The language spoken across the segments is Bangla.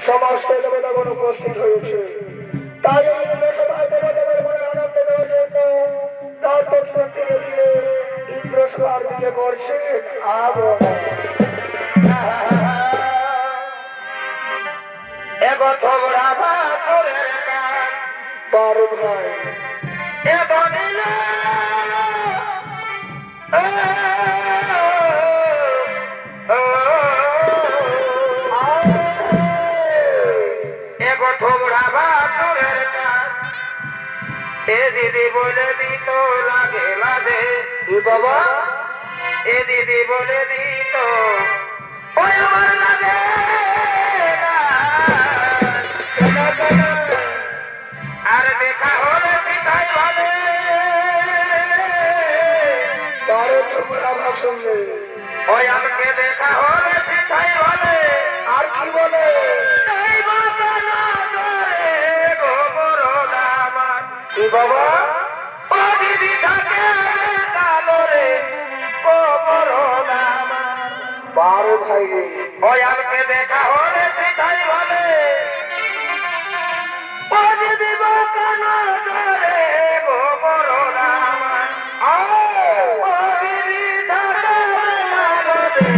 সমস্ত দেবতাগণ উপস্থিত হয়েছে। তাই ইন্দ্রসভায় দেবতাদের মনে আনন্দ দেওয়ার জন্য নর্তকী দিয়ে ইন্দ্রসভার দিকে করছেন আগমন। বারো ভাই দিদি বলে দিত লাগে লাগে বাবা, এ দিদি বলে দিত ওই আমার লাগে আর দেখা হলে পিঠাই ভাবে বারো ঝগড়া ভাষণে ওই আমাকে দেখা হলে পিঠাই ভাবে আর কি বলে বাবা, ও দিদি থাকে কালো রে বারো ভাই রে ওই আমাকে দেখা হলে পিঠাই ভাবে ও দিদি বাঁকানো ধরে গোবর আমার ও দিদি থাকে কালো রে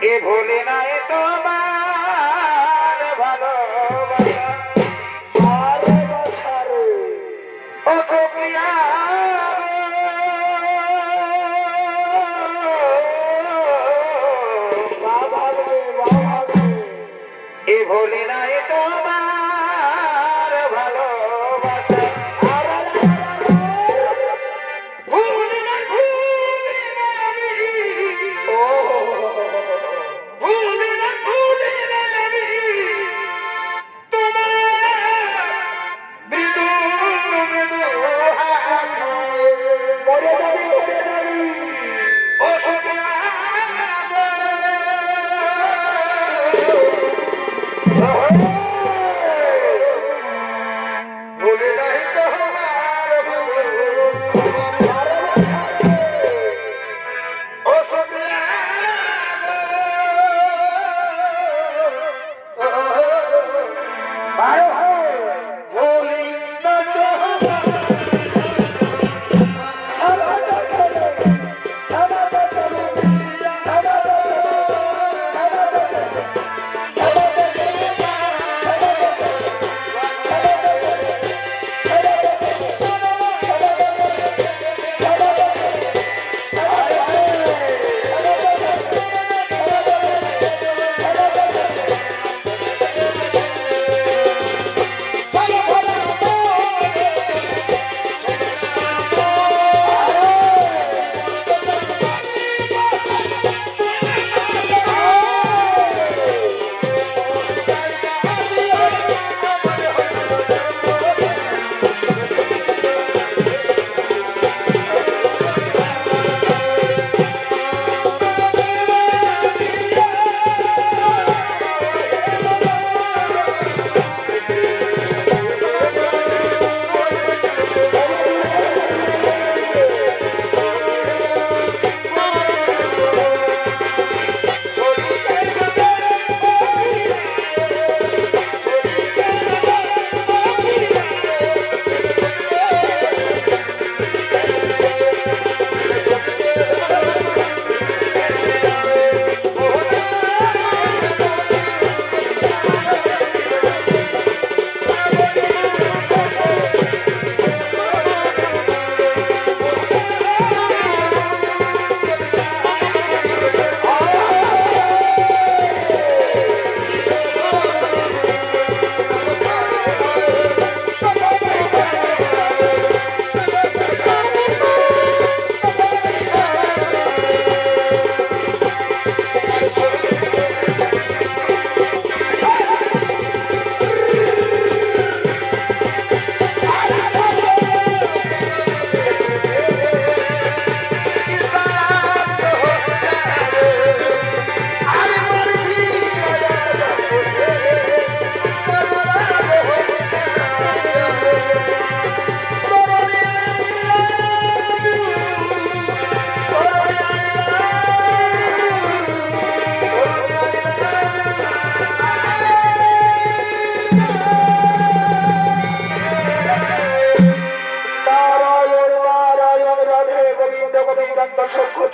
এ ভোলে নাই তোমার ভালোবাসা আরে বাছা রে, ও সুপ্রিয়া বাবা রে, বাবা রে। এ ভোলে নাই তোমার ভালোবাসা আরে রে, রে, রে। ভুলি নাই আমি ও ভুলি নাই আমি তোমার মৃদু মৃদু হাসি মরে যাবি, মরে যাবি। ও সুপ্রিয়া ভুলি নাই তোমার ভালোবাসা আরে বাছা রে। ও সুপ্রিয়া ভাই ভাই, ভুলি না তোমার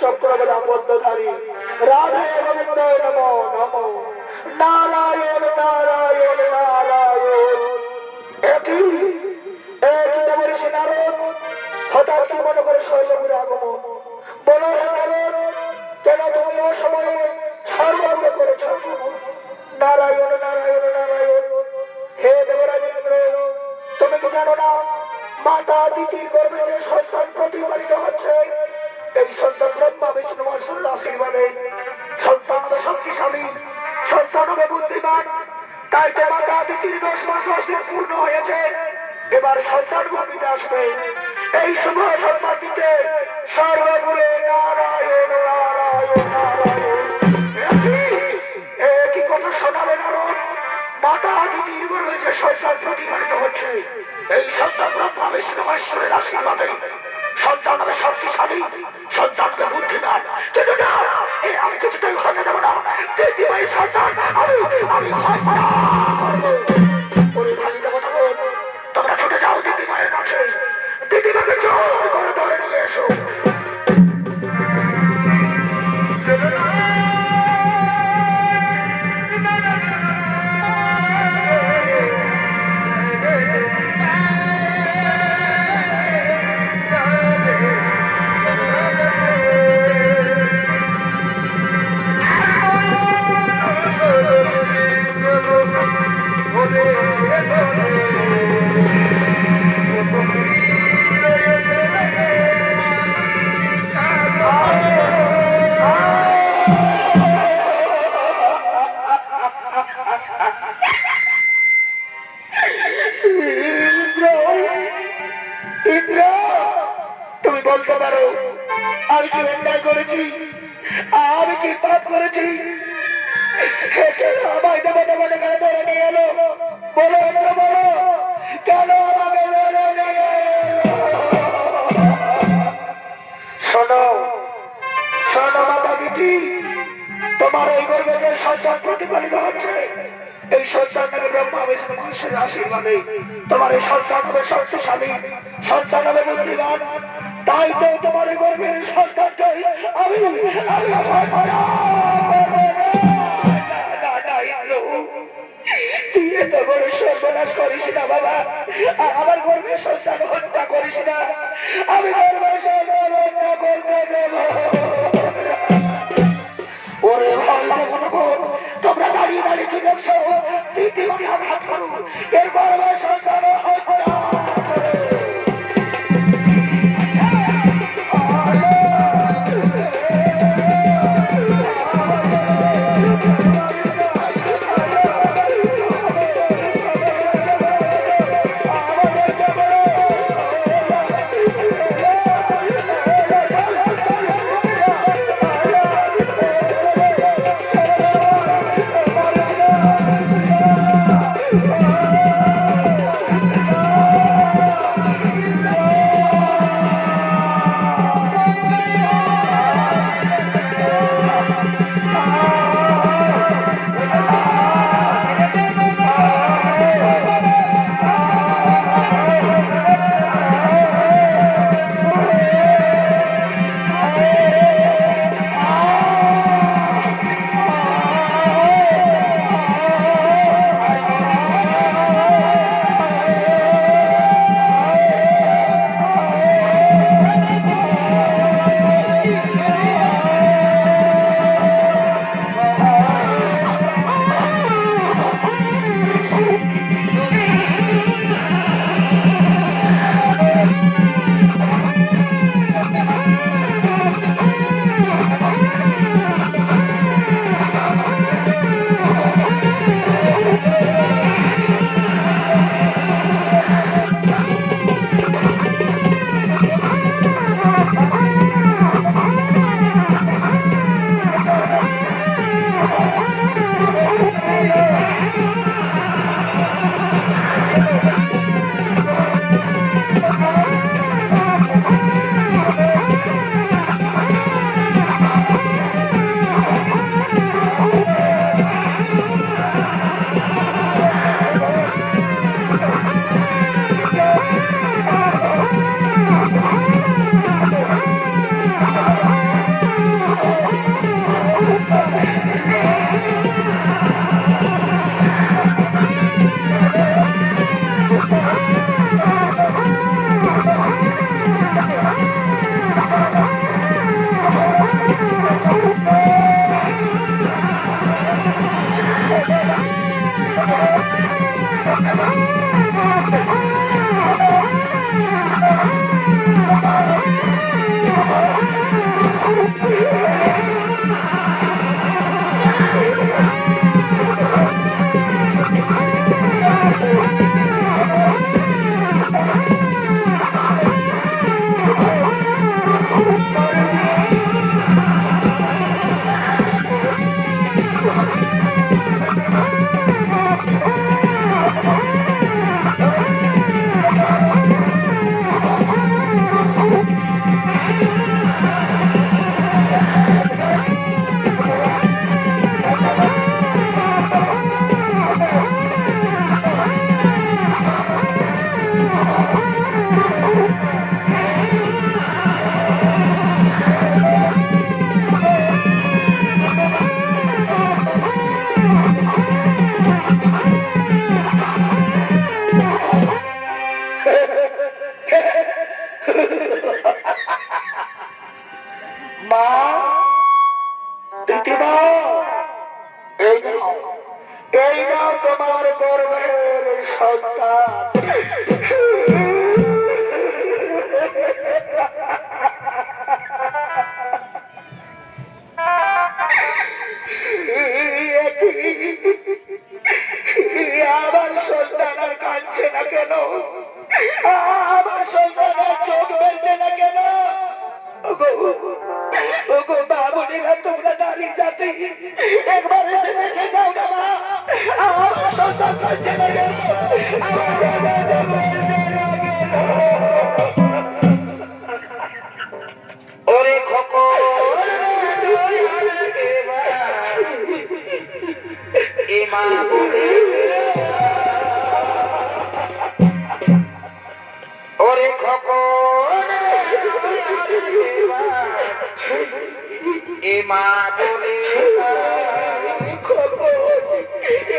চক্রবলা পদ্মধারী রাধে গোবিন্দ নমো নমো নারায়ণ নারায়ণ নারায়ণ। একই একই দেবর্ষি নারদ হঠাৎ কি মনে করে শৈলপুরে আগমন। বলো হে নারদ, কেন তুমি অসময়ে সর্বঙ্গ করেছ আগমন? নারায়ণ নারায়ণ নারায়ণ। হে দেবরাজ ইন্দ্র, তুমি কি জানো না মাতা দিতির গর্ভে যে সন্তান প্রতিপালিত হচ্ছে, এই সন্তান ব্রহ্মা বিষ্ণু মহেশ্বরের আশীর্বাদে সন্তান হবে শক্তিশালী, সন্তান হবে বুদ্ধিমান। তাই তো মাতা দিতির 10 মাস 10 দিন পূর্ণ হয়েছে, এবার সন্তান ভূমিতে আসবে। এই শুভ সম্মান দিতে সর্বগুরে নারায়ণ নারায়ণ নারায়ণ। কি কথা শোনালে নারদ? মাতা দিতির গর্ভে যে সন্তান প্রতিপালিত হচ্ছে, এই সন্তান ব্রহ্মা বিষ্ণু মহেশ্বরের আশীর্বাদে সন্তান হবে শক্তিশালী, সন্তান হবে বুদ্ধিমান। কিন্তু না, আমি কিছুতেই হতে দেবো না। দিদিমাই সন্তান আমি হত্যা করবো। ওরে ভাই দেবতা, তোমরা ছুটে যাও দিদিমায়ের কাছে, দিদিমাকে জোর করে ধরে নিয়ে এসো। আমায় দেবতা বলে কেন ধরে নিয়ে এলো? বলো একটু বলো, কেন আমাকে ধরে নিয়ে এলো? শোনো শোনো মাতা দিদি, তোমার এই গর্বে যে সন্তান প্রতিপালিত হচ্ছে, এই সন্তান নাকি ব্রহ্মা বিষ্ণু মহেশের আশীর্বাদে তোমার এই সন্তান হবে শক্তিশালী, সন্তান হবে বুদ্ধিমান। তাই তো তোমার এই গর্বের সন্তানকে আমি আমি আমার দিয়ে তো বড় সর্বনাশ করিস না বাবা, আমার গর্বের সন্তান হত্যা করিস না, আমি গর্বের সন্তান হত্যা করতে দেব। ওরে ভাই দেখো, তোমরা দাঁড়িয়ে দাঁড়িয়ে কি দেখছো? দিদিমাকে আঘাত করো, এর গর্বের সন্তান হত্যা মা, দিদিমা, এই নাও তোমার গর্বের সন্তান। আমার সন্তান আর কাঁদছে না কেন? আমার সন্তানের চোখ বেলছে না কেন? বাবুনিরা তোমরা নারী জাতি, একবার এসে দেখে যাও না মা। সন্তান চলে গেল, আমার বাবা চলে গেল। ওরে খোকন এ মা বলে ওরে খোকন এ মা বলে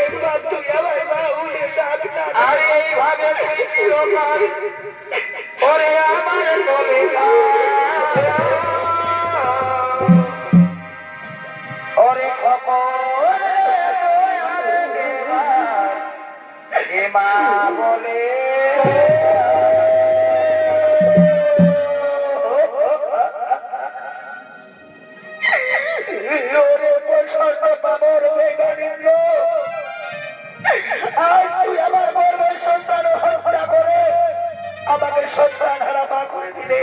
একবার তুই আমার মা বলে ডাক না। আরে এইভাবে তুই চিরকাল ওরে আমার বলে ওরে খোকন এ মা বলে ওরে প্রসন্ন বাবর বৈজ্ঞানিক, আজ তুই আমার গর্বের সন্তান হত্যা করে আমাকে সন্তান হারা মা করে দিলে।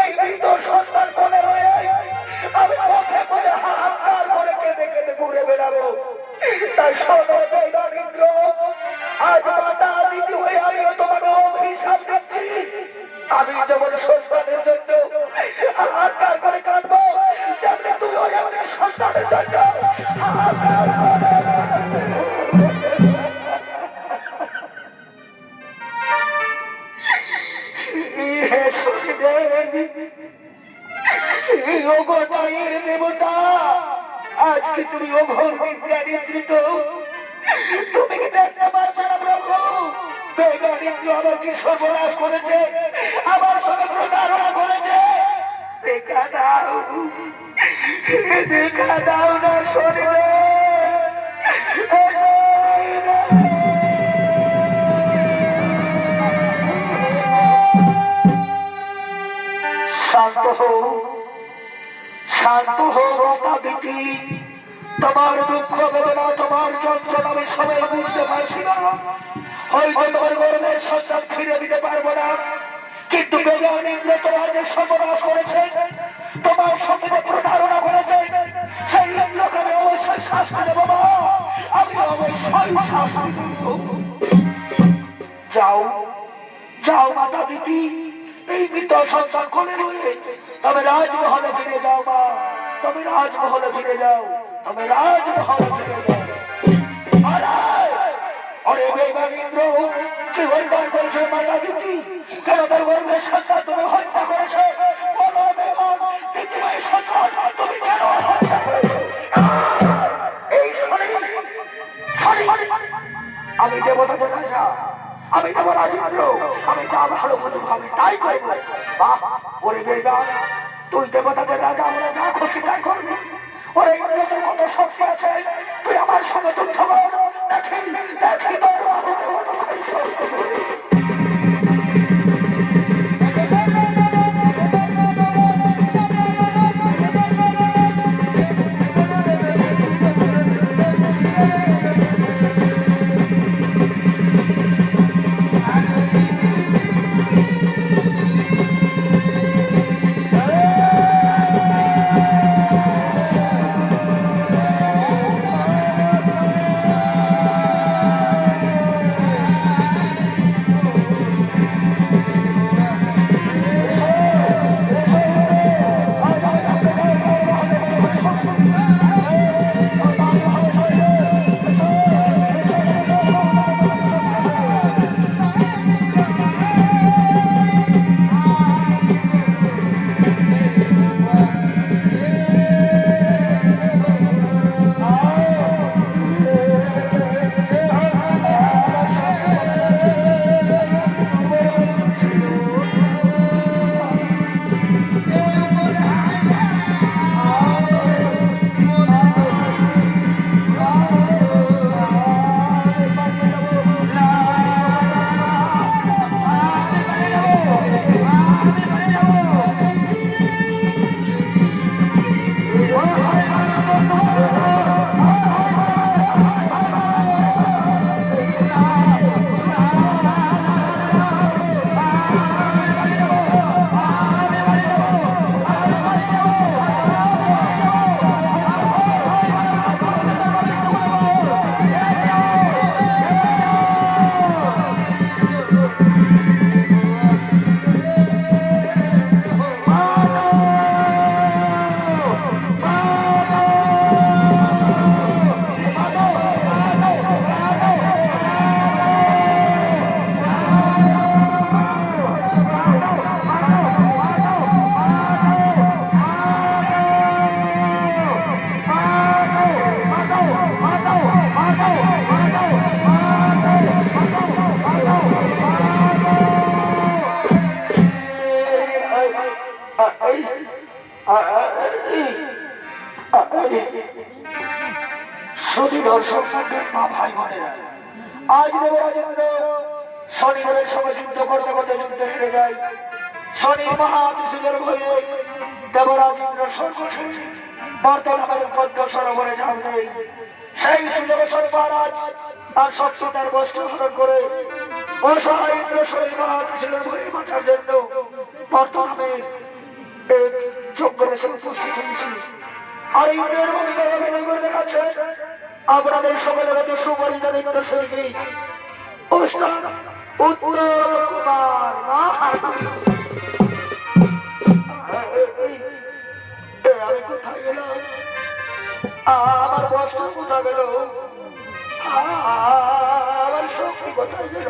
এই মৃত সন্তান কোলে রয়ে আমি পথে পথে হাহাকার করে কেঁদে কেঁদে ঘুরে বেড়াবো। তাই শোনো বৈজ্ঞানিক, আজ মাতা দিদি হয়ে আমিও তোমাকে অভিশাপ দিচ্ছি। আমি যেমন সন্তানের জন্য হাহাকার করে কাঁদবো, তেমনি তুই ওই আমাদের সন্তানের জন্য হাহাকার করে। দেবতা, আজকে তুমি অঘোর নিদ্রা নিদ্রিত, তুমি কি দেখতে পাচ্ছ না প্রভু? বেগানিত্র আমার কি সর্বনাশ করেছে, আমার সঙ্গে প্রতারণা করেছে। দেখা দাও, দেখা দাও না শরীরে। শান্ত হো, শান্ত হো মাতা দিদি। তোমার দুঃখ বেদনা, তোমার যন্ত্রণা আমি সবাই বুঝতে পারছি না। হয়তো তোমার গর্বের সন্তান ফিরে দিতে পারবো না, কিন্তু বেগানিন্দ্র তোমার যে সর্বনাশ করেছে, তোমার সঙ্গে যে প্রতারণা করেছে, সেই ইন্দ্রকে আমি অবশ্যই শাস্তি দেবো মা, আমি অবশ্যই শাস্তি দেব। যাও, যাও মাতা দিদি, এই মৃত সন্তান কোলে রয়ে তবে রাজমহলে ফিরে যাও মা, তুমি রাজমহলে ফিরে যাও, তুমি রাজমহলে ফিরে যাও। আরে বেগানিন্দ্র, কি হত্যা করেছে মাতা দিদি? কেন তার গর্ভের সন্তান তুমি হত্যা করেছো? বলো বেগম, দিদিমাই সন্তান তুমি কেন হত্যা করেছো? এই শনি, আমি দেবতাদের রাজা, আমি দেব রাজেন্দ্র, আমি যা ভালো বুঝবো আমি তাই করবো। বাহ, ওরে বেগান, তুই দেবতাদের রাজা, আমরা যা খুশি তাই করবি। ওরে ইন্দ্রদের কত শক্তি আছে, তুই আমার সঙ্গে যুদ্ধ কর, দেখি দেখি তোর বাহুতে কত শক্তি। শুধু দর্শক মন্ডল মা ভাই বোনেরা, আজ দেবরাজেন্দ্র শনিদেবের সঙ্গে যুদ্ধ করতে করতে যুদ্ধে হেরে যায়। শনির মহাত্রিশূলের ভয়ে দেবরাজেন্দ্র স্বর্গ ছেড়ে বর্তমানে পদ্ম সরোবরে ঝাঁপ দেয়। সেই সুযোগে শনি মহারাজ তার শত্রুতার বস্ত্র হরণ করে অসহায় ইন্দ্র শনির মহাত্রিশূলের ভয়ে বাঁচার জন্য বর্তমানে এক জঙ্গলে সে উপস্থিত হয়েছে। আর ইন্দ্রের ভূমিকায় অভিনয় করে দেখাচ্ছে আপনাদের সকলের মধ্যে সুপরিচিত নৃত্যশিল্পী ওস্তাদ উত্তম কুমার মাহাতো। আমি কোথায় গেলাম? আমার বস্ত্র কোথায় গেল? আমার শক্তি কোথায় গেল?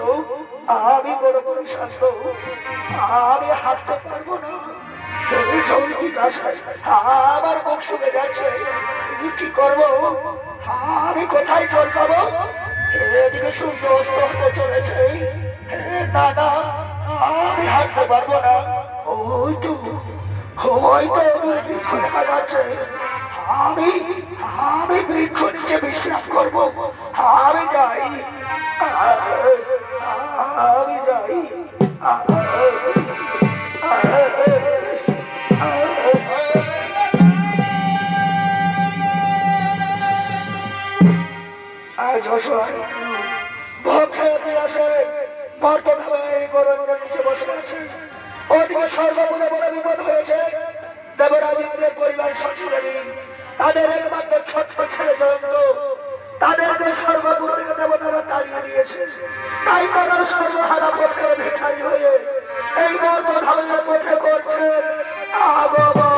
আমি বড় পরিশান্ত, আমি হাঁটতে পারবো না। আমার মুখ শুকে যাচ্ছে, কি করবো? আমি কোথায় জল পাবো? এদিকে সূর্য অস্ত হতে চলেছে। না না, আমি হাঁটতে পারবো না। হয়তো বৃক্ষ দেখা যাচ্ছে। আমি আমি বৃক্ষ নিচে বিশ্রাম করবো। আমি যাই, আমি যাই। আজ অসহায় ভক্ষে আসে বর্তমানে গরমের নিচে বসে আছে। ওদিকে সর্বপুরে বড় বিপদ হয়েছে। দেবরাজ ইন্দ্রের পরিবার সচিদেবী, তাদের একমাত্র ছোট্ট ছেলে জয়ন্ত, তাদেরকে সর্বপুর থেকে দেবতারা তাড়িয়ে দিয়েছে। তাই তারা সর্বহারা পথের ভিখারি হয়ে এই বর্তমানের পথে করছেন আগমন।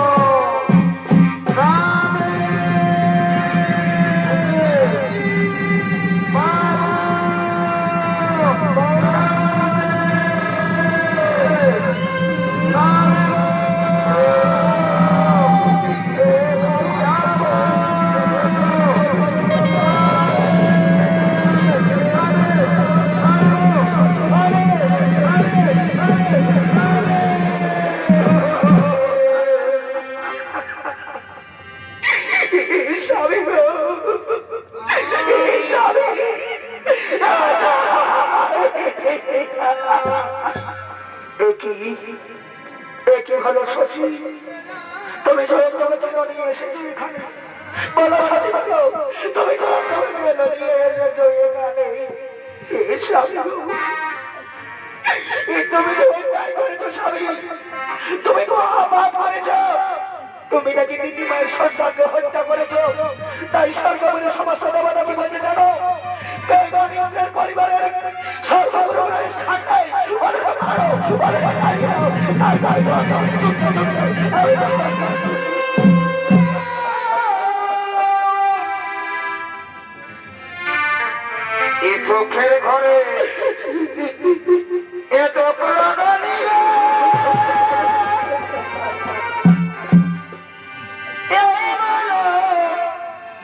হলো সচি, তুমি জয়ন্তকে কেন নিয়ে এসেছো এখানে? বলো সচি, বলো তুমি জয়ন্তকে কেন নিয়ে এসেছো এখানে? তুমি যে অন্যায় করেছো স্বামী, তুমি মহাপাপ করেছো। তুমি নাকি দিদিমায়ের সন্তানকে হত্যা করেছো। তাই স্বর্গপুরে সমস্ত দেবতা কি বলতে জানো? বেঈমানের পরিবারের সর্বগুরু স্থান নাই। এই চোখের ঘরে এত প্রণালী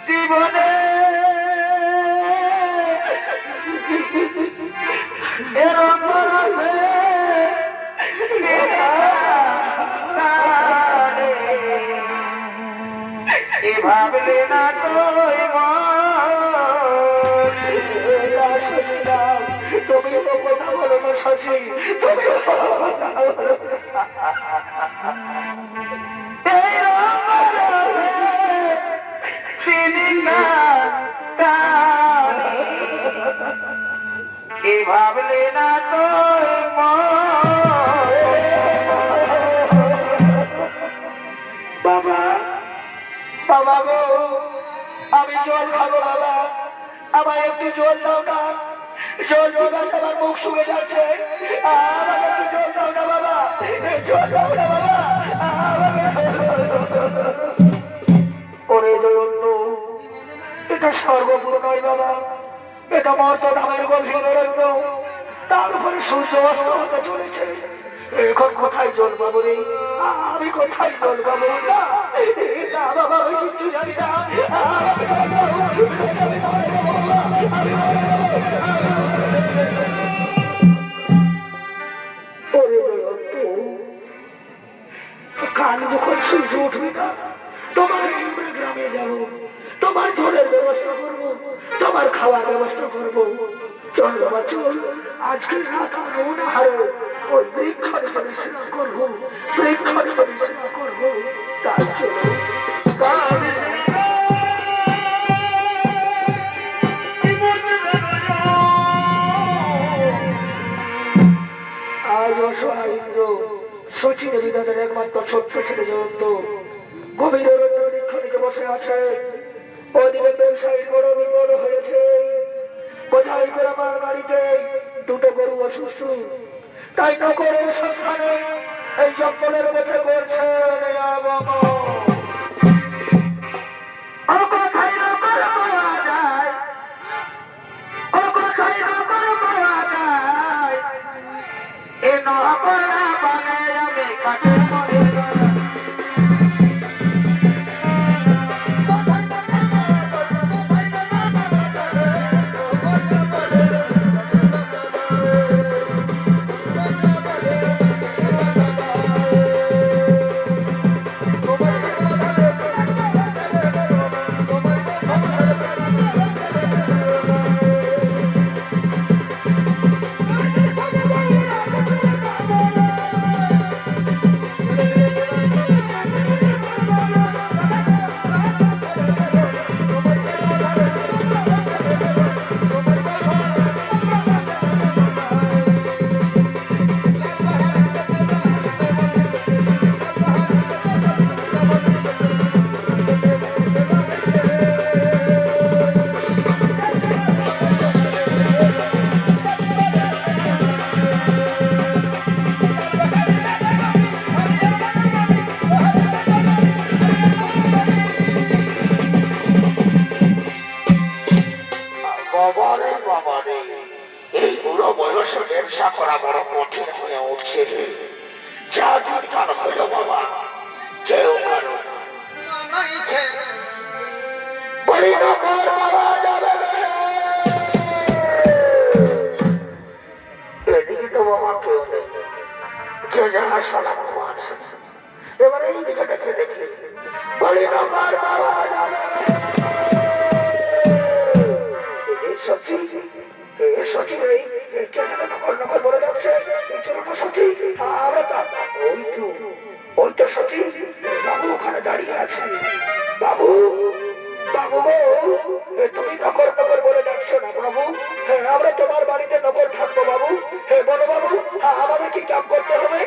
জীবনে ভাবলে না তো তুমি কথা বলো না সচি, তুমি কথা বলো ভাবলে না তো বাবা, বাবা গো, আমি জল খাবো বাবা, আমায় একটু জল দাও না। জল প্রকাশ আমার মুখ শুকে যাচ্ছে। আমাকে একটু জল দাও না বাবা, জল দাও না বাবা। ওরে জয়ন্ত, এটা সর্বপুর নয় বাবা, এটা মর্তধামের গভীর অরণ্য। তার উপরে সূর্য অস্ত হতে চলেছে। এখন কোথায় জল পাবো রে? আমি কোথায় জল পাবো? না না বাবা, আমি কিচ্ছু জানি না। কাল যখন সূর্য উঠবে না, তোমার গ্রামে যাবো। তোমার ঘরের ব্যবস্থা করবো, তোমার খাওয়ার ব্যবস্থা করবো। চল বাবা চল, আজকের রাত আমরা অনাহারে ওই বৃক্ষ নিচে বিশ্রাম করবো, বৃক্ষ নিচে বিশ্রাম করবো। তাই চলো। আজ অসহায় ইন্দ্র শচী দেবী তাদের একমাত্র ছোট্ট ছেলে জয়ন্ত গভীর অরণ্য বৃক্ষ নিচে বসে আছে। ওদিকে ব্যবসায়ীর বড় বিপদ হয়েছে। বোঝাই করে আমার গাড়িতে দুটো গরু অসুস্থ, তাই নগরের সন্ধানে এই জঙ্গলের পথে করছে এই বুড়ো বয়সে ব্যবসা করা বড় কঠিন হয়ে উঠছে। যা দিনকাল হইল বাবা, কেউ কারো বলি নকর বাবা যাবে এদিকে তো বাবা কেউ নেই, যে যাহার সালা ঘুমাচ্ছে। এবার এই দিকে দেখে দেখি বলি নকর বাবা যাবে সত্যি সত্যি নেই, কে যেন নকল নকল বলে ডাকছে। চলো না সত্যি, আমরা ওই তো সত্যি বাবু ওখানে দাঁড়িয়ে আছে। বাবু বাবু তুমি নকল নকল বলে ডাকছো না বাবু? হ্যাঁ, আমরা তোমার বাড়িতে নকল থাকবো বাবু। হ্যাঁ বলো বাবু, আমাদের কি কাম করতে হবে?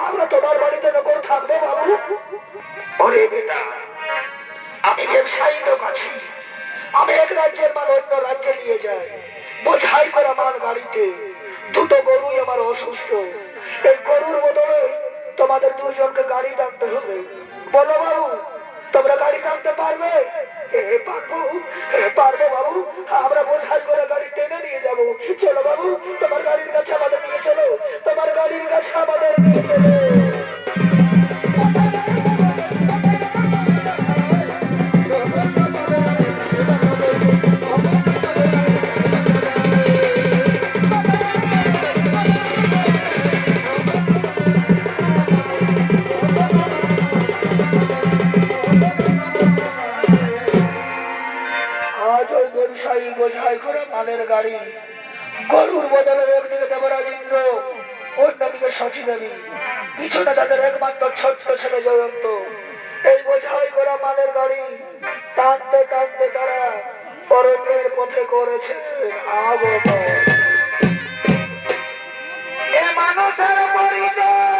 আমরা তোমার বাড়িতে নকল থাকবো বাবু। ওরে বেটা, আমি ব্যবসায়ী লোক আছি, আমি এক রাজ্যের মাল অন্য রাজ্যে নিয়ে যাই। বোঝাই করা মাল গাড়িতে দুটো গরুই আমার অসুস্থ। এই গরুর বদলে তোমাদের দুইজনকে গাড়ি টানতে হবে। বলো বাবু, তোমরা গাড়ি টানতে পারবে? পারবো বাবু, আমরা বোঝাই করে গাড়ি টেনে নিয়ে যাবো। চলো বাবু, তোমার গাড়ির কাছে আমাদের নিয়ে চলো, তোমার গাড়ির কাছে আমাদের নিয়ে চলো। বোঝাই করে মালের গাড়ি, গরুর বদলে একদিকে দেবরাজ ইন্দ্র, অন্যদিকে শচী দেবী, পিছনে তাদের একমাত্র ছোট্ট ছেলে জয়ন্ত। এই বোঝাই করা মালের গাড়ি টানতে টানতে তারা অরণ্যের পথে করেছে আগমন। এ মানুষের পরিচয়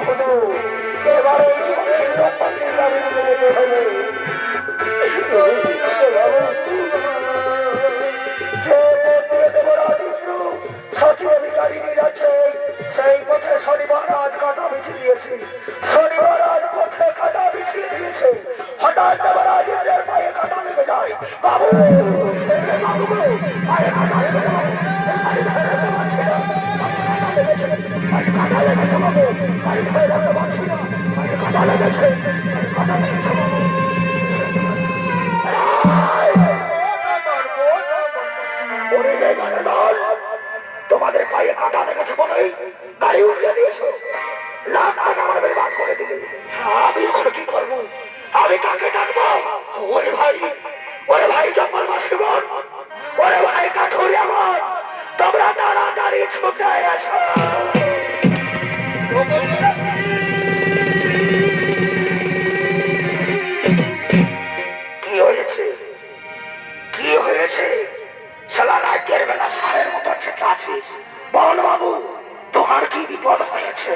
হতো এবারে জীবনের সম্পত্তির দাবি নিয়ে যেতে হবে। যে পথে দেবরাজ ইন্দ্র সচিব অধিকারী নিয়ে যাচ্ছে সেই পথে শনিবার আজ কাটা বিছিয়ে দিয়েছে। শনিবার আজ পথে কাটা বিছিয়ে দিয়েছে। হঠাৎ দেবরাজ ইন্দ্রের পায়ে কাটা লেগে যায়। বাবু বাবু গো, পায়ে কাটা লেগে যায়। পায়ে ধরে রাখতে পারছি না, পায়ে কাটা লেগেছে বাবু, পায়ে ধরে রাখতে পারছি না, পায়ে কাটা লেগেছে, পায়ে কাটা লেগেছে বাবু। তোমাদের পায়ে কাটা লেগেছে বলে গাড়ি উঠে দিয়েছো, লাখ টাকা আমার বেরবাদ করে দিলে। আমি এখন কি করবো? আমি কাকে ডাকবো? ওরে ভাই, ওরে ভাই জঙ্গলবাসীগণ, ওরে ভাই কাঠুরিয়াগণ, তোমরা তাড়াতাড়ি ছুটে এসো। কি হয়েছে? কি হয়েছে? সালা রাজ্যের বেলা সারের মতো চেঁচাছিস। বল বাবু, তোমার কি বিপদ হয়েছে?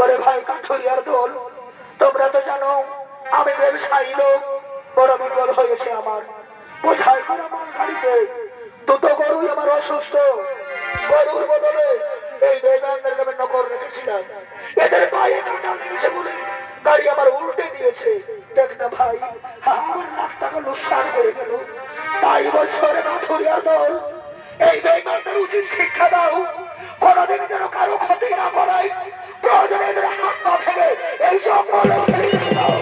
ওরে ভাই কাঠুরিয়ার দল, তোমরা তো জানো আমি ব্যবসায়ী লোক। বড় বিপদ হয়েছে আমার। বোঝাই করে মাল গাড়িতে দুটো গরুই আমার অসুস্থ। গরুর বদলে এই বেইমানদের নামে নকল রেখেছিলাম। এদের পায়ে কাটা লেগেছে বলে গাড়ি আমার উল্টে দিয়েছে। দেখ না ভাই, আমার লাখ টাকা লোকসান হয়ে গেল। তাই বছরে কাঠুরিয়ার দল, এই বেইমানদের উচিত শিক্ষা দাও। কোনদিন যেন কারো ক্ষতি না করায়। প্রয়োজনে এদের হাত পা ভেঙে এই জঙ্গলে ফেলে রেখে দাও।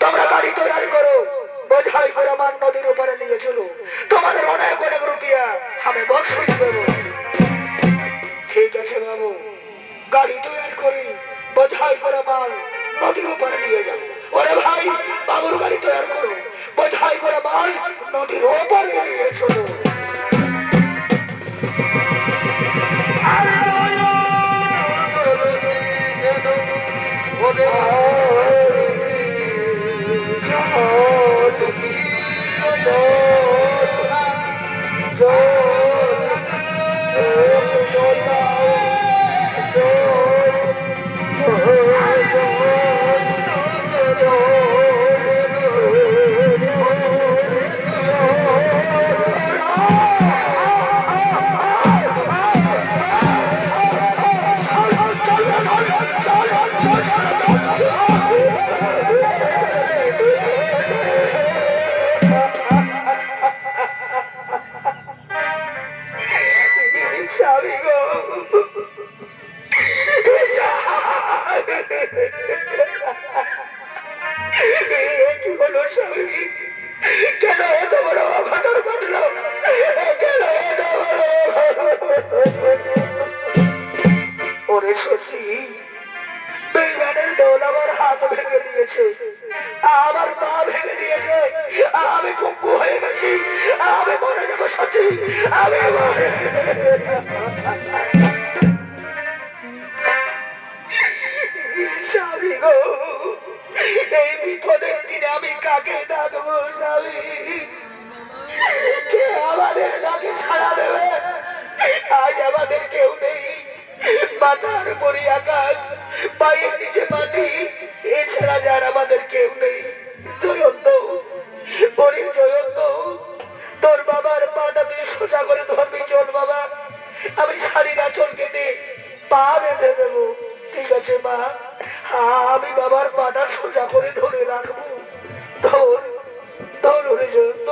তোমরা গাড়ি তৈরি করো, বোঝাই করে আমার নদীর উপরে নিয়ে চলো। তোমাদের অনেক অনেক রুপিয়া আমি বক্সিস দেবো। ঠিক আছে বাবু, গাড়ি তৈরি করি, বোঝাই করে মাল নদীর উপরে নিয়ে যাও। ওরে ভাই, বাবুর গাড়ি তৈরি করো, বোঝাই করে মাল নদীর উপরে নিয়ে চলো। হলো স্বামী? কেন এত বড় অঘটন ঘটলো? কেন এত বড় ওরে সত্যি বেইমানের দৌল আমার হাত ভেঙে দিয়েছে, আমার পা ভেঙে দিয়েছে, আমি পঙ্গু হয়ে গেছি, আমি মরে যাবো সত্যি, আমি স্বামী গো, এই বিপদের দিনে আমি কাকে ডাকবো স্বামী? কে আমাদের ডাকে সাড়া দেবে? আজ আমাদের কেউ নেই, মাথার উপরে আকাশ, পায়ের নিচে মাটি, এছাড়া যার আমাদের কেউ নেই। জয়ন্ত, ওরে জয়ন্ত, তোর বাবার পাটা তুই সোজা করে ধরবি, চল বাবা, আমি শাড়ির আঁচল কেটে পা বেঁধে দেবো, ঠিক আছে মা? আমি বাবার পাটা সোজা করে ধরে রাখবো। ধর ধর ওরে জয়ন্ত।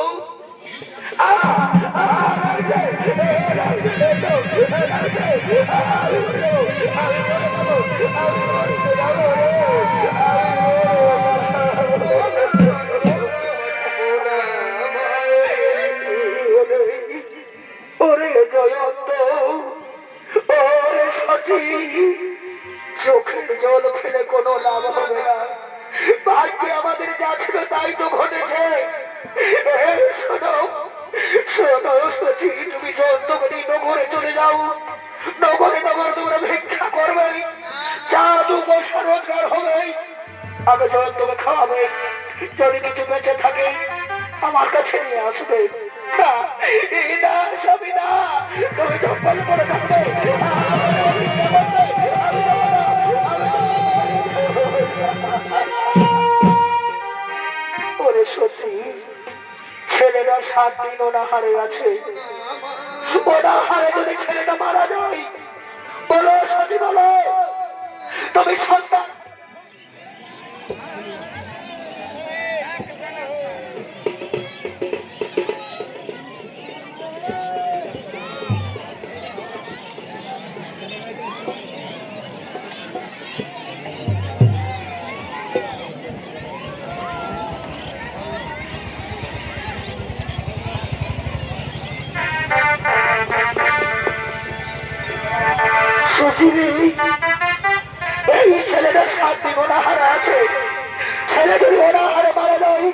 ওরে জয়ন্ত, ওরে সঠিক, চোখের জল ফেলে কোনো লাভ হবে না, ভাগ্যে আমাদের যা ছিল তাই তো ঘটেছে। শোনো শোনো সখী, তুমি জয়ন্তবতী নগরে চলে যাও, নগরে নগর তোমরা ভিক্ষা করবে, যা দু পয়সা রোজগার হবে আগে জয়ন্তকে খাওয়াবে, যদি কিছু বেঁচে থাকে আমার কাছে নিয়ে আসবে। না এই না সবই না, তুমি জঙ্গল করে থাকবে, ওরে সত্যি ছেলেটা 7 দিন অনাহারে আছে, অনাহারে যদি ছেলেটা মারা যায়, বলো সত্যি বলো, তুমি সন্তান এই ছেলেটা 7 দিন অনাহারে আছে, ছেলে যদি অনাহারে মারা যায়,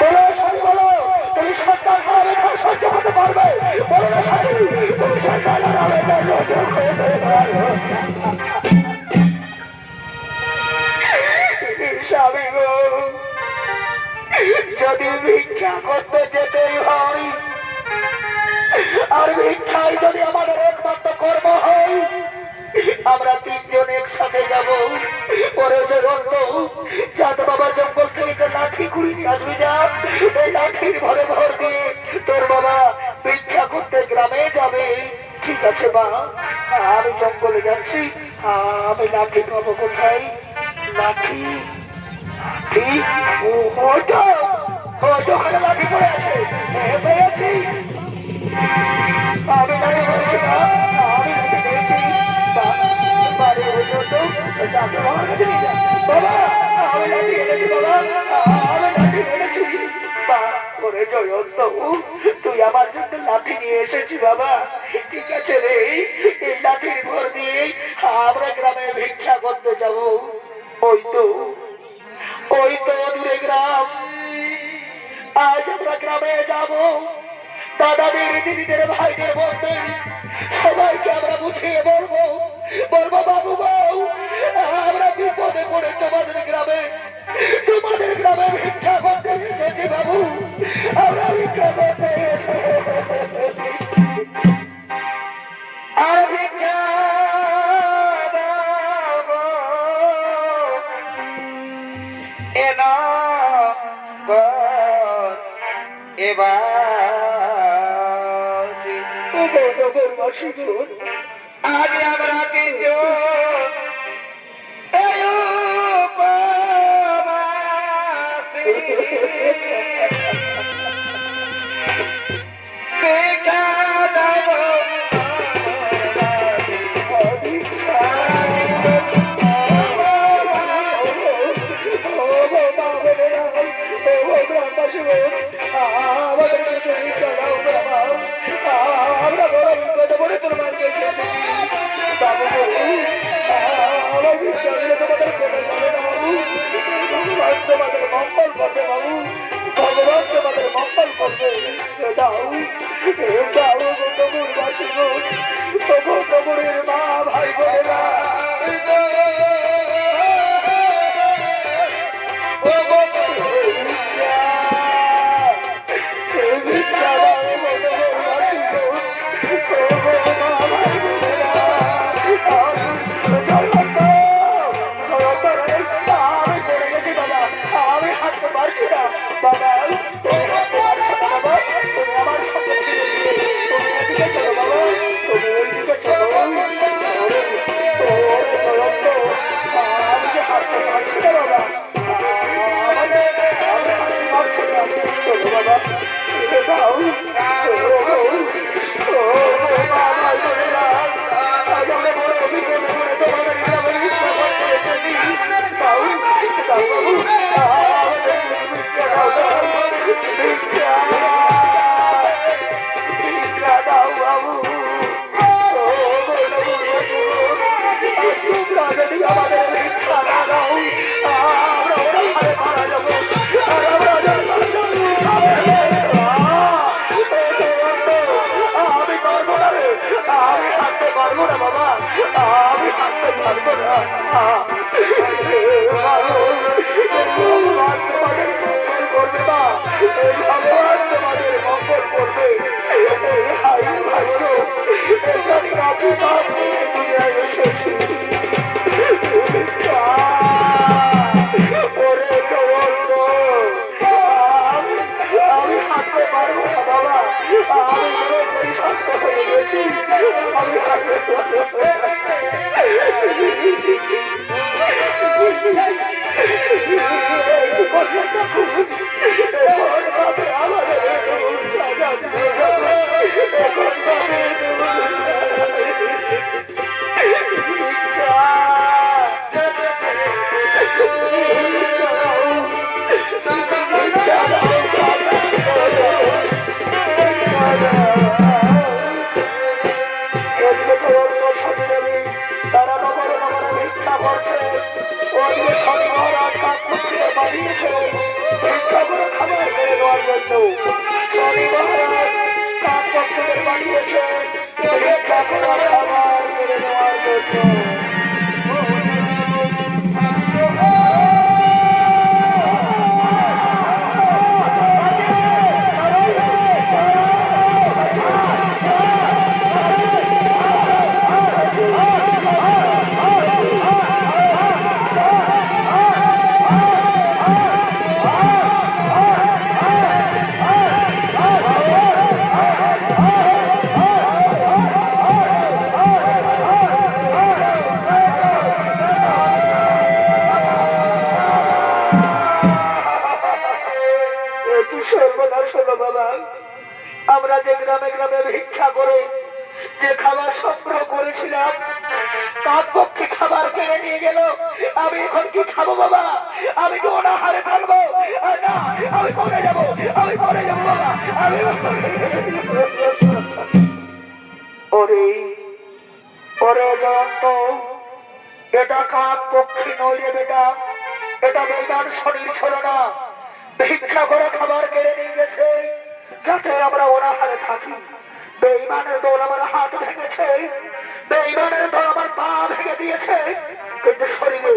বলো সত্যি বলো, তুমি সন্তান হারাবে তো সহ্য করতে পারবে? বলো না সত্যি, তুমি সন্তান হারাবে তো সহ্য করতে পারবে? স্বামী গো, যদি ভিক্ষা করতে যেতেই হয়, আর ভিক্ষায় যদি আমাদের একমাত্র কর্ম হয়, আমরা 3 জন একসাথে যাব। ওরে জয়ন্ত, চাঁদ বাবা জঙ্গল থেকে একটা লাঠি কুড়ি নিয়ে আসবি, যা এই লাঠির ভরে ভর দিয়ে তোর বাবা ভিক্ষা করতে গ্রামে যাবে, ঠিক আছে মা? আমি জঙ্গলে যাচ্ছি, আমি লাঠি পাবো কোথায়? লাঠি লাঠি ওটা ওখানে লাঠি পড়ে আছে, পেয়েছি, আমি লাঠি পড়েছি না, আমি লাঠি পেয়েছি, বাড়ি পর্যন্ত বাবা আমি লাঠি এনেছি, বাবা আমি লাঠি এনেছি। ওরে জয়ন্ত, তুই আমার জন্য লাঠি নিয়ে এসেছি বাবা, ঠিক আছে রে, এই লাঠির ভর দিয়ে আমরা গ্রামে ভিক্ষা করতে যাব। ওই তো দূরে গ্রাম, আজ আমরা গ্রামে যাব, দাদাদের দিদিদের ভাইদের বোনদের সবাইকে আমরা বুঝিয়ে বলবো, বলবো বাবু বউ, আমরা বিপদে পড়ে তোমাদের গ্রামে ভিক্ষা করতে এসেছি বাবু, আমরা ভিক্ষা করতে আর ভিক্ষা এনা এবার আজ আমরা তিনজন মঙ্গল করবে বাবু, ভগবান তোমাদের মঙ্গল করবে। দাও দাও তবুরবাসী গো, তবু তবুরের মা ভাই বোনেরা, বাবা তুমি আমার সাথে তুমি এদিকে চলো বাবা, তুমি ওইদিকে চলো। আমি যে হাঁটতে পারছি না বাবা, আমি হাঁটতে পারছি না। চলো বাবা, দাও আমরা যে গ্রামে গ্রামে ভিক্ষা করে যে খাবার সংগ্রহ করেছিলাম তার পক্ষে খাবার কেড়ে নিয়ে গেল। আমি এখন কি খাবো বাবা? আমি তো অনাহারে থাকবো না, আমি করে যাবো, আমি করে যাবো বাবা। আমি ওরে ওরে জয়ন্ত, এটা কাক পক্ষী নয় রে বেটা, এটা বেদার শরীর ছিল না। ভিক্ষা করে খাবার কেড়ে নিয়ে গেছে যাতে আমরা অনাহারে থাকি। বেঈমানের দল আমার হাত ভেঙেছে, বেঈমানের দল আমার পা ভেঙে দিয়েছে, কিন্তু শরীরে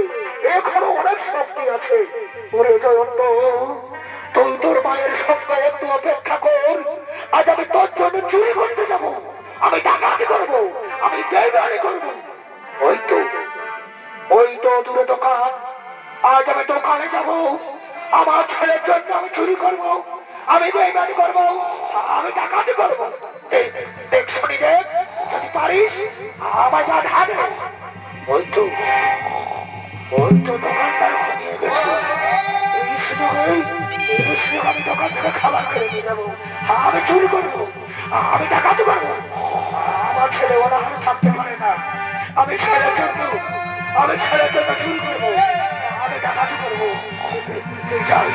এখনো অনেক শক্তি আছে। ওরে জয়ন্ত, তুই তোর মায়ের সঙ্গে একটু অপেক্ষা কর, আজ আমি তোর জন্য চুরি করতে যাব, আমি ডাকাতি করবো, আমি বেঈমানি করবো। ওই তো দূরে দোকান, আজ আমি দোকানে যাব, আমার ছেলের জন্য আমি চুরি করবো, আমি বেঈমানি করবো, আমি ডাকাতি করবো। দেখ শুনি দেখ, যদি পারিস আমায় বাধা দে। ওই তো দোকানদার ঘুমিয়ে গেছে, এই সুযোগে আমি দোকান থেকে খাবার খেয়ে নিয়ে যাবো, আমি চুরি করবো, আমি ডাকাতি করবো। আমার ছেলে অনাহারে থাকতে পারে না, আমি ছেলের জন্য চুরি করবো, আমি ডাকাতি করবো। যাই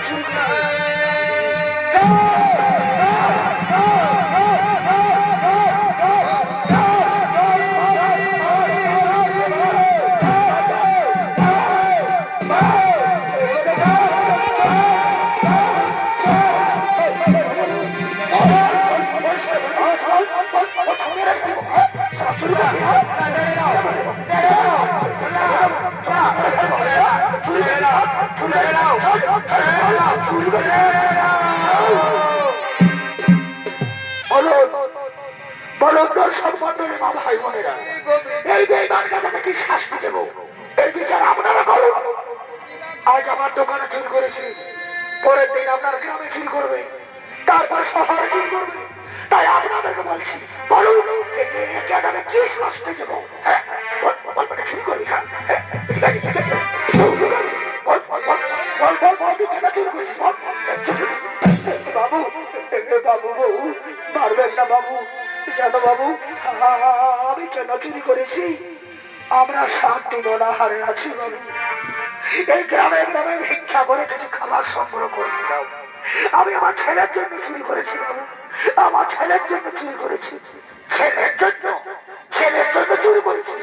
চুরি করবো। শুরু করবি বলুন দর্শক মন্ডলী মা ভাই বোনেরা, এই বেঈমানকে আমি কি শাস্তি দেবো? এর বিচার আপনারা করুন। আজ আমার দোকানে চুরি করেছি, পরের দিন আপনার গ্রামে চুরি করবে, তারপর শহরে চুরি করবে। তাই আপনাদেরকে বলছি, বলুন একে আমি কি শাস্তি দেবো? হ্যাঁ চুরি করবি? হ্যাঁ বাবু বাবু বউ মারবেন না বাবু। জানো বাবু আমি কেন চুরি করেছি? আমরা 7 দিন অনাহারে আছি বাবু। এই গ্রামে গ্রামে ভিক্ষা করে কিছু খাবার সংগ্রহ করে দিলাম। আমি আমার ছেলের জন্য চুরি করেছি বাবু, আমার ছেলের জন্য চুরি করেছি। ছেলের জন্য চুরি করেছি?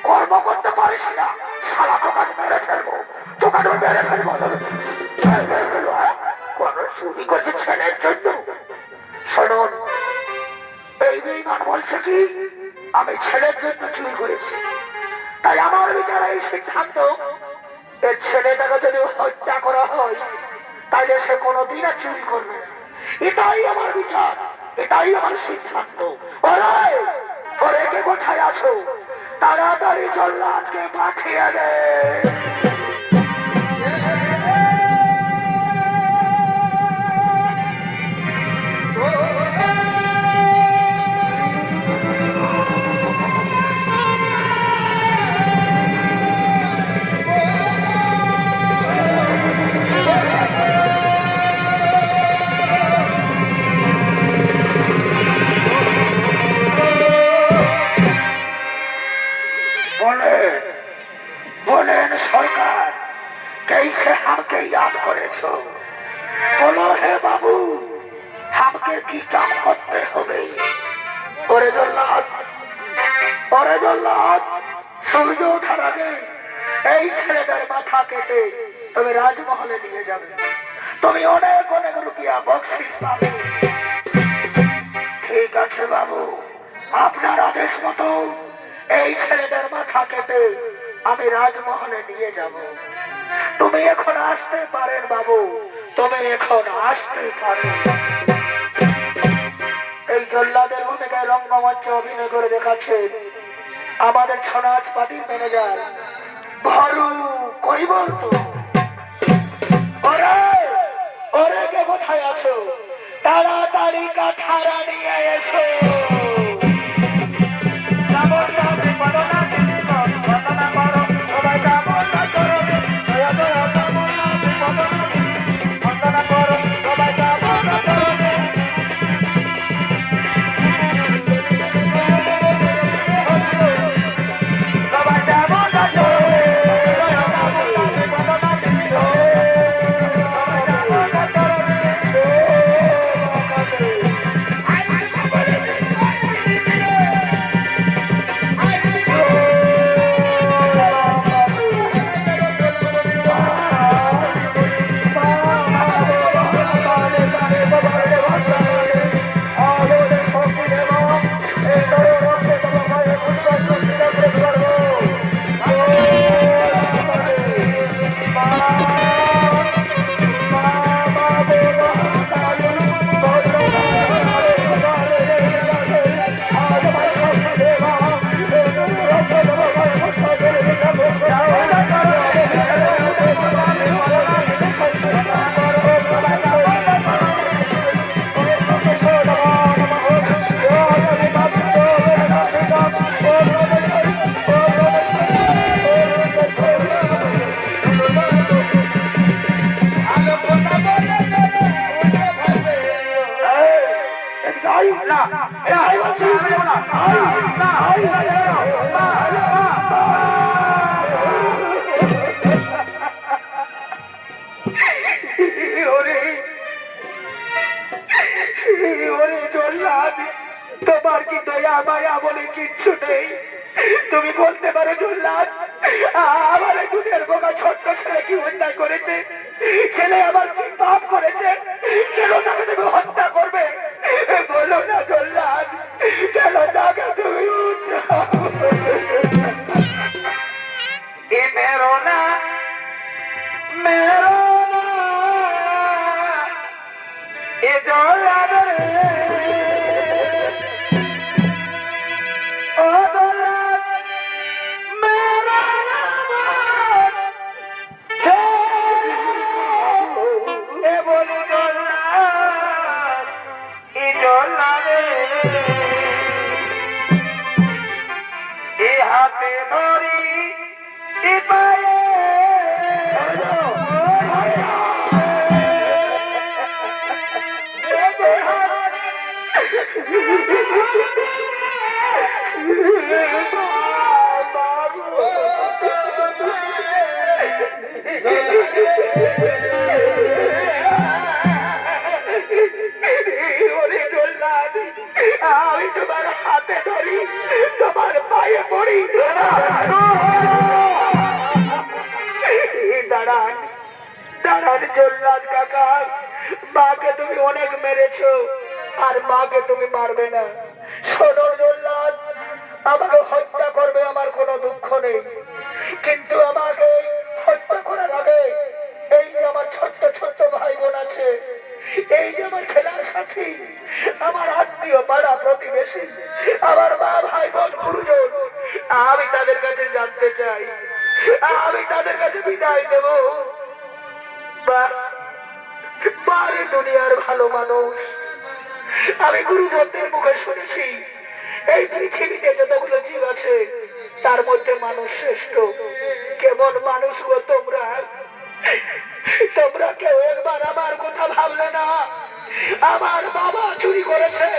কর্ম করতে পারিস না শালা, দোকান মেরে ফেলবো, দোকান মেরে ফেলবো। চুরি করছে ছেলের জন্য? শুনুন, এই বেঈমান বলছে কি আমি ছেলের জন্য চুরি করেছি। তাই আমার বিচারে এই সিদ্ধান্ত, এই ছেলেটাকে যদি হত্যা করা হয় তাহলে সে কোনোদিন আর চুরি করবে না। এটাই আমার বিচার, এটাই আমার সিদ্ধান্ত। ওরে কে কোথায় আছো? তাড়াতাড়ি জল্লাদকে পাঠিয়ে দে। बोलेन सरकार कैसे हमके याद करेছো? बोलो हे बाबू हमके की काम करते হবে? ওরে জল্লাদ, সূর্য ওঠার আগে এই ছেলেটার মাথা কেটে তুমি রাজমহলে নিয়ে যাবে। তুমি অনেক অনেক রুপিয়া বকশিশ পাবে। ঠিক আছে বাবু, আপনার আদেশ মতো এই ছেলেটার মাথা কেটে আমি রাজমহলে নিয়ে যাব। তুমি এখন আসতে পারেন বাবু, তুমি এখন আসতে পারেন। এই জল্লাদের ভূমিকায় রঙ্গমঞ্চে অভিনয় করে দেখাচ্ছেন আমাদের ছনাচ পার্টির ম্যানেজার ভরু। কই বলতো ওরে কে কোথায় আছো? তাড়াতাড়ি কাঠারা নিয়ে এসো। তোমার কি দয়া মায়া বলে কিচ্ছু নেই? তুমি বলতে পারো জল্লাদ আমার দুধের বোকা ছোট্ট ছেলে কি অন্যায় করেছে? ছেলে আবার কি পাপ করেছে? কেন তাকে তুমি হত্যা করবে? বলো না জল্লাদ, কেন তাকে তুমি আমি তোমার হাতে ধরি, তোমার পায়ে পড়ি। দাঁড়ান দাঁড়ান জল্লাদ কাকা, মাকে তুমি অনেক মেরেছো, আর মাকে তুমি মারবে না। শোনো জল্লাদ, আমাকে হত্যা করবে আমার কোনো দুঃখ নেই, কিন্তু আমাকে হত্যা করার আগে এই যে আমার ছোট্ট ছোট্ট ভাই বোন আছে, এই যে আমার খেলার সাথী, আমার আত্মীয় পাড়া প্রতিবেশী, আমার মা ভাই বোন গুরুজন, আমি তাদের কাছে জানতে চাই, আমি তাদের কাছে বিদায় দেব। বাড়ি দুনিয়ার ভালো মানুষ, আমি গুরুজনদের মুখে শুনেছি এই পৃথিবীতে যতগুলো জীব আছে তার মধ্যে মানুষ শ্রেষ্ঠ। কেমন মানুষ গো তোমরা, তোমরা কেউ একবার আমার কথা ভাবলে না? আমার বাবা চুরি করেছে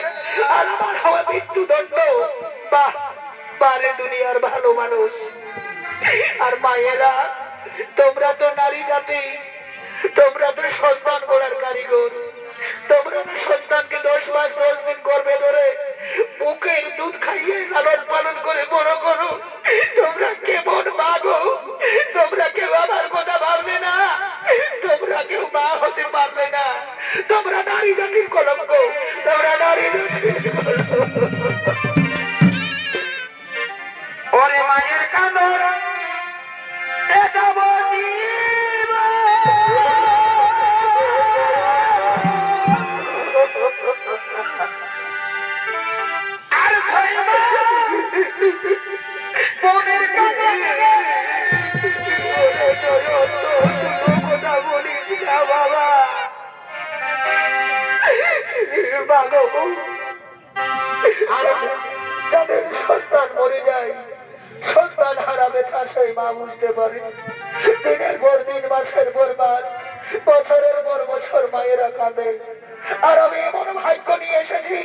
আর আমার হবে মৃত্যুদণ্ড। বাহ, বারে দুনিয়ার ভালো মানুষ। আর মায়েরা, তোমরা তো নারী জাতি, তোমরা তো সন্তান গড়ার কারিগর, তোমরা তো সন্তানকে 10 মাস 10 দিন গর্ভে ধরে বুকের দুধ খাইয়ে লালন পালন করে বড় করো। তোমরা কেমন মা গো, তোমরা কেউ আমার কথা ভাবলে না, তোমরা কেউ মা হতে পারলে না। তোমরা নারী জাতির কলঙ্ক, তোমরা নারী জাতির কলঙ্ক। ওরে মায়ের কাঁদন দেখাবো আর বোনের কাঁদন কথা বলিস না বাবা। তাদের সন্তান মরে যায়, সন্তান হারা ব্যথা সেই মা বুঝতে পারে। দিনের পর দিন, মাসের পর মাস, বছরের পর বছর মায়েরা কাঁদে। আর আমি এমন ভাগ্য নিয়ে এসেছি,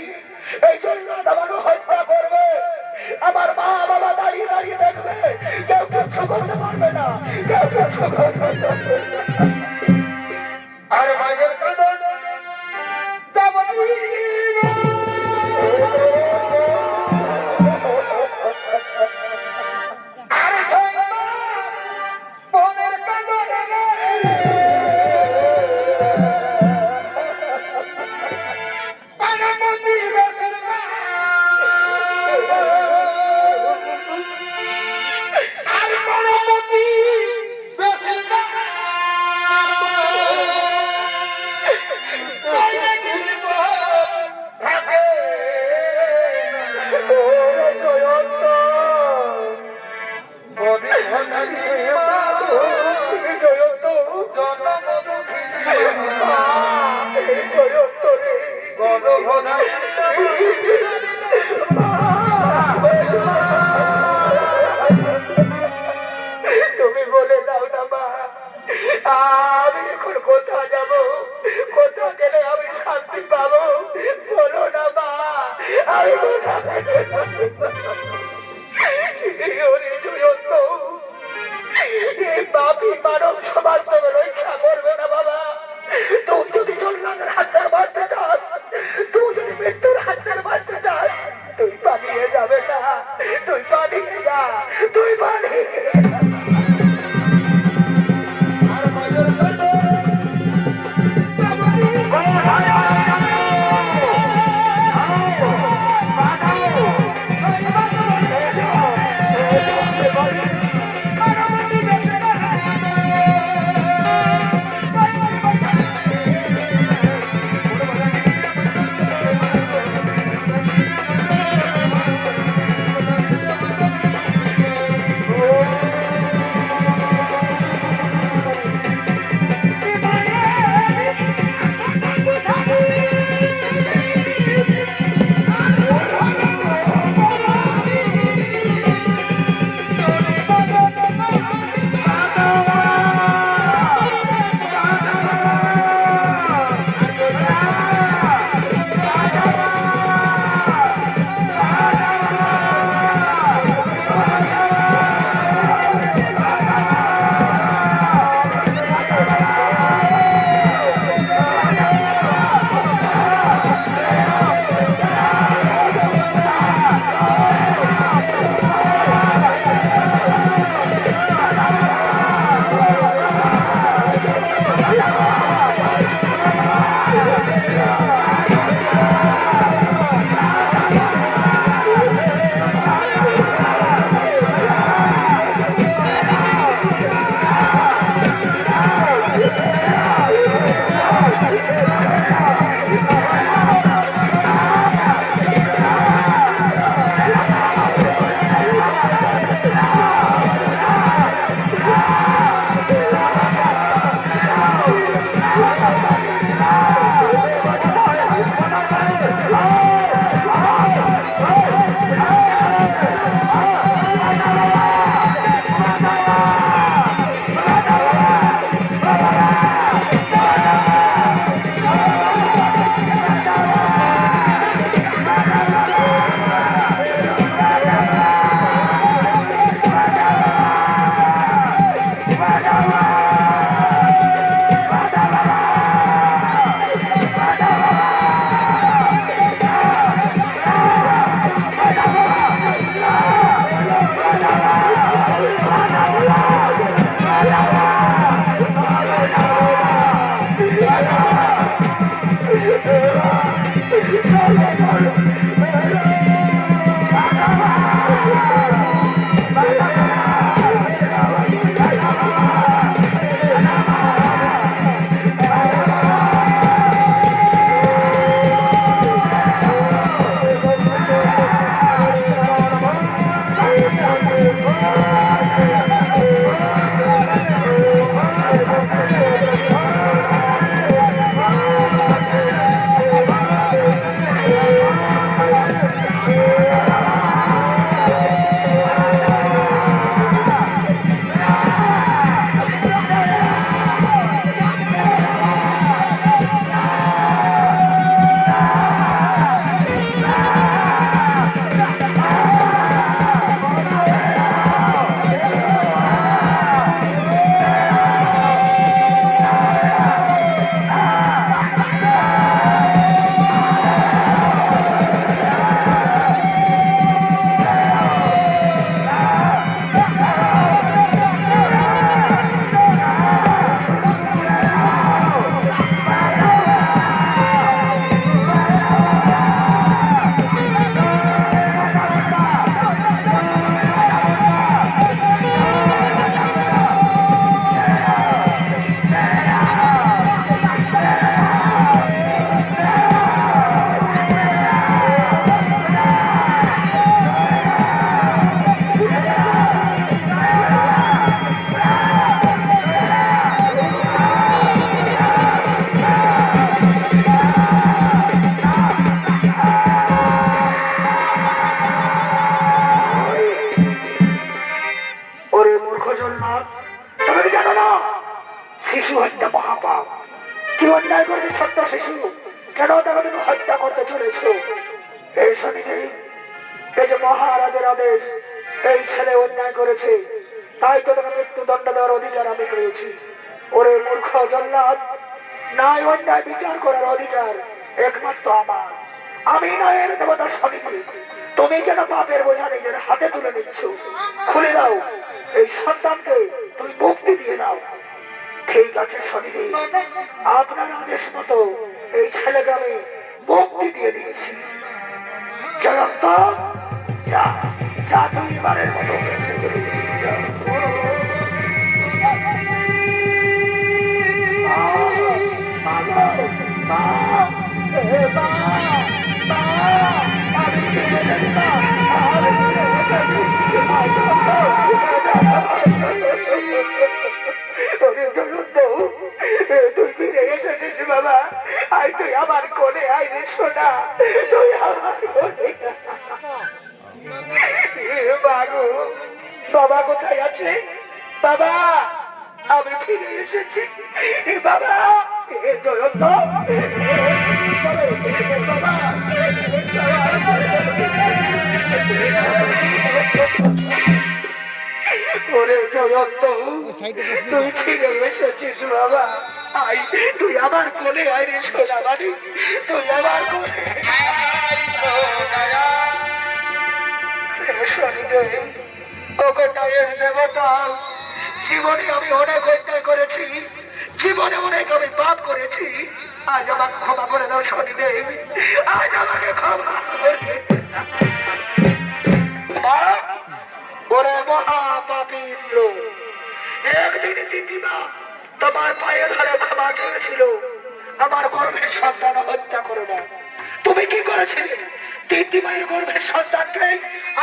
এই জন্য আমাকে হত্যা করবে। আমার মা বাবা দাঁড়িয়ে দাঁড়িয়ে দেখবে, কেউ কিছু করতে পারবে না, কেউ কিছু করতে পারবে না। আর মায়ের কাঁদন বোনের কাঁদন তুমি বলে দাও না মা, আমি এখন কোথায় যাব, কোথা গেলে আমি শান্তি পাবো? বলো না মা, আমি কোথায় বাপি মানব সমাজ তোকে রক্ষা করবে না বাবা। তুই যদি জল্লাদের হাতটা মারতে চাস, তুই যদি মৃত্যুর হাতটা মারতে চাস, তুই পালিয়ে যাবে না, তুই পালিয়ে যা, তুই পালিয়ে যা। ওরে মূর্খ জল্লাদ, তুমি কি জানো না শিশু হত্যা মহাপাপ? কি অন্যায় করেছে ছোট্ট শিশু? কেন তাকে তুমি হত্যা করতে চলেছ? এই শনিদেব, এই যে মহারাজের আদেশ, এই ছেলে অন্যায় করেছে, তাই তো তাকে মৃত্যুদণ্ড দেওয়ার অধিকার আমি পেয়েছি। ওরে মূর্খ জল্লাদ, নাই অন্যায় বিচার করার অধিকার একমাত্র আমার। আমি ন্যায়ের দেবতা শনিদেব। তুমি কেন পাপের বোঝা নিজের হাতে তুলে নিচ্ছ? খুলে দাও, এই সন্তানকে তুমি মুক্তি দিয়ে দাও। ঠিক আছে শনিদেব, আপনার আদেশ মতো এই ছেলেকে আমি মুক্তি দিয়ে দিচ্ছি। জয়ন্ত, যা যা, তুমি এবারের মতো যাও। তুই ফিরে এসেছিস বাবা, আই তুই আমার কোলে আই রে সোনা, তুই আমার কোলে। বাবু, বাবা কোথায় আছে? বাবা, আমি ফিরে এসেছি বাবা। জয়ন্ত, ওরে জয়ন্ত, তুই ফিরে এসেছিস বাবা। আই, তুই আমার কোলে আয় রে সোনা বাড়ি, তুই আমার কোলে। শনিদেব, ওকে ন্যায়ের দেবতা, জীবনে আমি অনেক অন্যায় করেছি, জীবনে অনেক আমি পাপ করেছি। আজ আমাকে ক্ষমা করে দাও শনিদেব, আজ আমাকে ক্ষমা করে দাও। ওরে মহাপাপীন্দ্র, একদিন দিদিমা তোমার পায়ে ধরে ক্ষমা চেয়েছিল, আমার গর্ভের সন্তান হত্যা করো না। তুমি কি করেছিলে? দিদিমায়ের গর্ভের সন্তানকে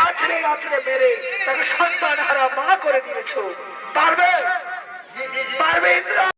আছড়ে আছড়ে মেরে তাকে সন্তান হারা মা করে দিয়েছো। পারবে? পারবে ইন্দ্র?